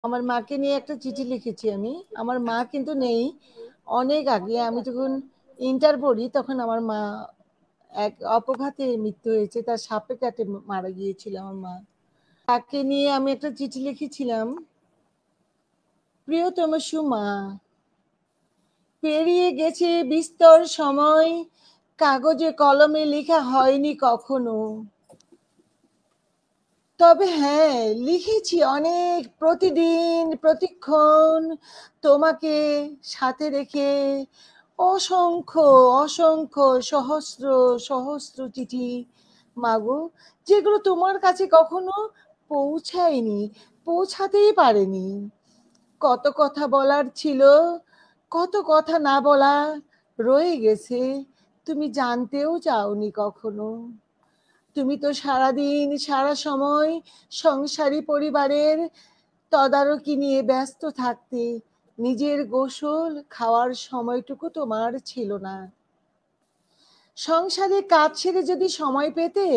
আমার মাকে নিয়ে একটা চিঠি লিখেছি আমি। আমার মা কিন্তু নেই। অনেক আগে আমি যখন ইন্টার পড়ি তখন আমার মা এক অপঘাতে মৃত্যু হয়েছে। তার সাপে কাটে মারা গিয়েছিল আমার মা। তাকে নিয়ে আমি একটা চিঠি লিখেছিলাম। প্রিয়তম সুমা, পেরিয়ে গেছে বিস্তর সময়, কাগজে কলমে লেখা হয়নি কখনো। তবে হ্যাঁ, লিখেছি অনেক, প্রতিদিন প্রতিক্ষণ তোমাকে সাথে রেখে অসংখ্য অসংখ্য সহস্র সহস্র চিঠি মাগো, যেগুলো তোমার কাছে কখনো পৌঁছায়নি, পৌঁছাতেই পারেনি। কত কথা বলার ছিল, কত কথা না বলা রয়ে গেছে, তুমি জানতেও চাওনি কখনো। তুমি তো সারাদিন সারা সময় সংসারী পরিবারের তদারকি নিয়ে ব্যস্ত থাকতে, নিজের গোসল খাওয়ার সময়টুকু তোমার ছিল না। সংসারে কাজ ছেড়ে যদি সময় পেতে,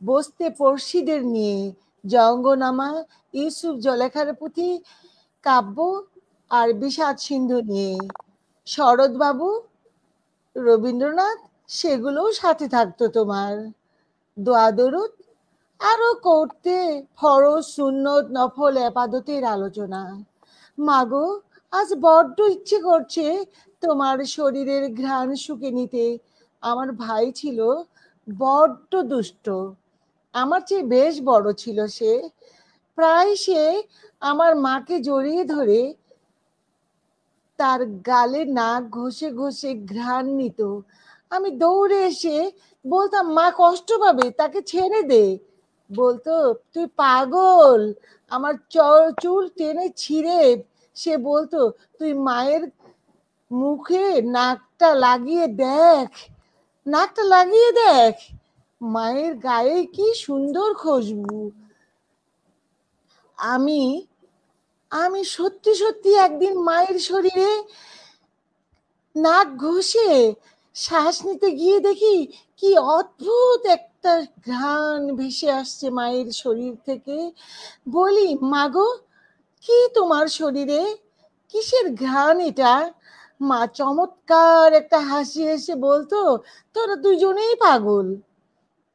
বসতে পড়শিদের নিয়ে জঙ্গনামা, ইউসুফ জলেখার পুঁথি কাব্য আর বিষাদ সিন্ধু নিয়ে, শরৎবাবু, রবীন্দ্রনাথ, সেগুলোও সাথে থাকতো তোমার। দোয়া দরুদ আরো করতে ফরজ সুন্নত নফল এবাদতের আলোচনা। মাগো, আজ বড্ড ইচ্ছে করছে তোমার শরীরের ঘ্রাণ শুকে নিতে। আমার ভাই ছিল বড্ড দুষ্ট, আমার চেয়ে বেশ বড় ছিল সে। প্রায় সে আমার মাকে জড়িয়ে ধরে তার গালে নাক ঘষে ঘষে ঘ্রাণ নিত। আমি দৌড়ে এসে বলতাম, মা কষ্ট পাবে, তাকে ছেড়ে দে। বলতো, তুই পাগল। আমার চুল টেনে ছিঁড়ে সে বলতো, তুই মায়ের মুখে নাকটা লাগিয়ে দেখ, নাকটা লাগিয়ে দেখ, মায়ের গায়ে কি সুন্দর খুশবু। আমি আমি সত্যি সত্যি একদিন মায়ের শরীরে নাক ঘষে শ্বাস নিতে গিয়ে দেখি কি অদ্ভুত একটা ঘ্রাণ ভেসে আসছে মায়ের শরীর থেকে। বলি, মাগো, কি তোমার শরীরে, কিসের ঘ্রাণ এটা? মা চমৎকার একটা হাসি এসে বলতো, তোরা দুজনেই পাগল,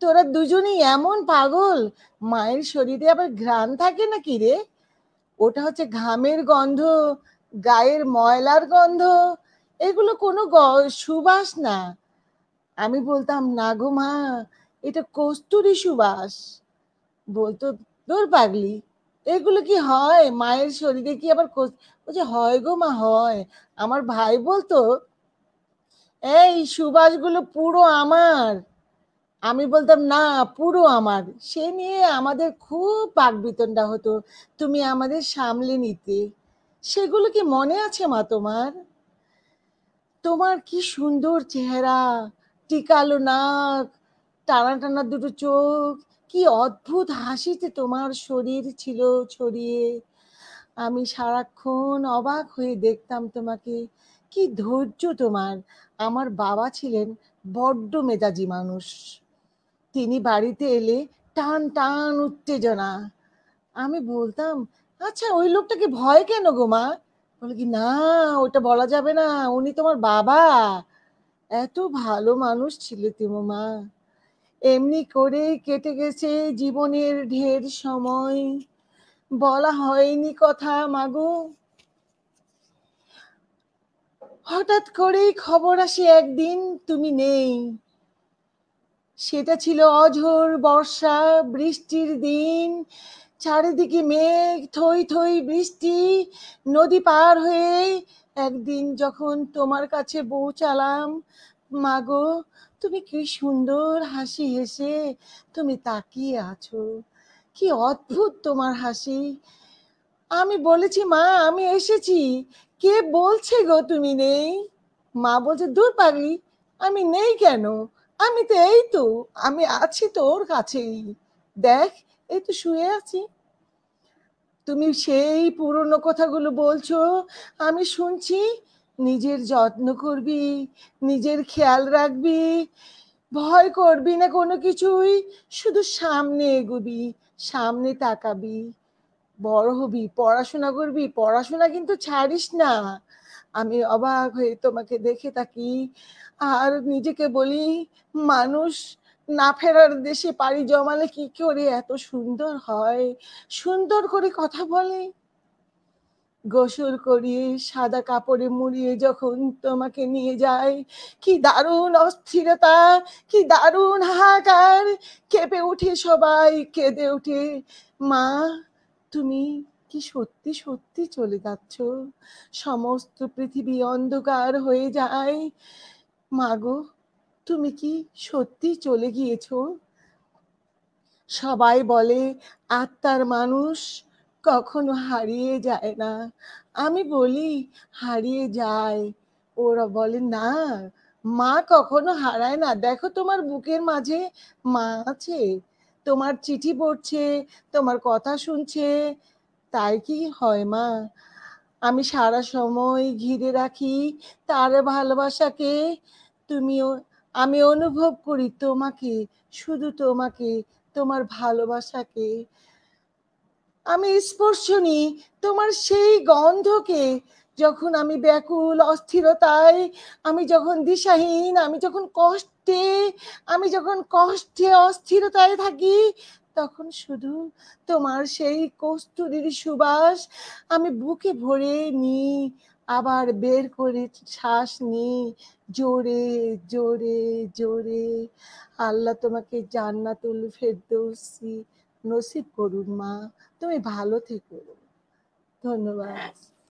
তোরা দুজনেই এমন পাগল। মায়ের শরীরে আবার ঘ্রাণ থাকে নাকি রে? ওটা হচ্ছে ঘামের গন্ধ, গায়ের ময়লার গন্ধ, এগুলো কোনো সুবাস না। আমি বলতাম, না গো মা, এটা কস্তুরী সুবাস। বলতো, দূর পাগলি, এগুলো কি হয় মায়ের শরীরে? কি আবার বলছে, হয় গো মা, হয়। আমার ভাই বলতো, এই সুবাসগুলো পুরো আমার। আমি বলতাম, না, পুরো আমার। সে নিয়ে আমাদের খুব বাকবিতণ্ডা হতো, তুমি আমাদের সামলে নিতে। সেগুলো কি মনে আছে মা তোমার? তোমার কি সুন্দর চেহারা, টিকালো নাক, টানা টানা দুটো চোখ, কি অদ্ভুত হাসিতে তোমার শরীর ছিল ছড়িয়ে। আমি সারাক্ষণ অবাক হয়ে দেখতাম তোমাকে, কি ধৈর্য তোমার। আমার বাবা ছিলেন বড্ড মেজাজি মানুষ। তিনি বাড়িতে এলে টান টান উত্তেজনা। আমি বলতাম, আচ্ছা ওই লোকটাকে ভয় কেন গো মা? বলে কি, না, ওটা বলা যাবে না, উনি তোমার বাবা। এত ভালো মানুষ ছিলে তুমি মা। এমনি করে কেটে গেছে জীবনের ঢের সময়, বলা হয়নি কথা মাগো। হঠাৎ করেই খবর আসে একদিন তুমি নেই। সেটা ছিল অঝোর বর্ষা, বৃষ্টির দিন, চারিদিকে মেঘ, থই থই বৃষ্টি। নদী পার হয়ে একদিন যখন তোমার কাছে পৌঁছালাম, মাগো, তুমি কি সুন্দর হাসি হেসে তুমি তাকিয়ে আছো, কি অদ্ভুত তোমার হাসি। আমি বলেছি, মা আমি এসেছি। কে বলছে গো তুমি নেই? মা বলছে, দূর পাগলি, আমি নেই কেন, আমি তো এই তো, আমি আছি তোর কাছেই, দেখ, এই তো শুয়ে আছি। তুমি সেই পুরনো কথাগুলো বলছো, আমি শুনছি। নিজের যত্ন করবি, নিজের খেয়াল রাখবি, ভয় করবি না কোনো কিছুই, শুধু সামনে এগোবি, সামনে তাকাবি। বড় হবি, পড়াশোনা করবি, পড়াশোনা কিন্তু ছাড়িস না। আমি অবাক হয়ে তোমাকে দেখে থাকি আর নিজেকে বলি, মানুষ না ফেরার দেশে পাড়ি জমালে কি করে এত সুন্দর হয়, সুন্দর করে কথা বলে। গোসল করিয়ে সাদা কাপড়ে মুড়িয়ে যখন তোমাকে নিয়ে যায়, কি দারুণ অস্থিরতা, কি দারুণ হাহাকার, কেঁপে উঠে সবাই, কেঁদে উঠে। মা, তুমি কি সত্যি সত্যি চলে যাচ্ছ? সমস্ত পৃথিবী অন্ধকার হয়ে যায়। মাগো, তুমি কি সত্যি চলে গিয়েছো? সবাই বলে আত্মার মানুষ কখনো হারিয়ে যায় না। আমি বলি হারিয়ে যায়। ওরা বলে না, মা কখনো হারায় না। দেখো তোমার বুকের মাঝে মা আছে, তোমার চিঠি পড়ছে, তোমার কথা শুনছে। তাই কি হয় মা? আমি সারা সময় ঘিরে রাখি তার ভালোবাসাকে। তুমিও, আমি অনুভব করি তোমাকে, শুধু তোমাকে, তোমার ভালোবাসাকে। আমি স্পর্শ নিই তোমার সেই গন্ধকে, যখন আমি ব্যাকুল অস্থিরতায়, আমি যখন দিশাহীন, আমি যখন কষ্টে অস্থিরতায় থাকি, তখন শুধু তোমার সেই কস্তুরীর সুবাস আমি বুকে ভরে নিই, আবার বের করে শ্বাস নিই জোরে জোরে জোরে। আল্লাহ তোমাকে জান্নাতুল ফেরদৌসি নসিব করুন মা। তুমি ভালো থেকো। ধন্যবাদ।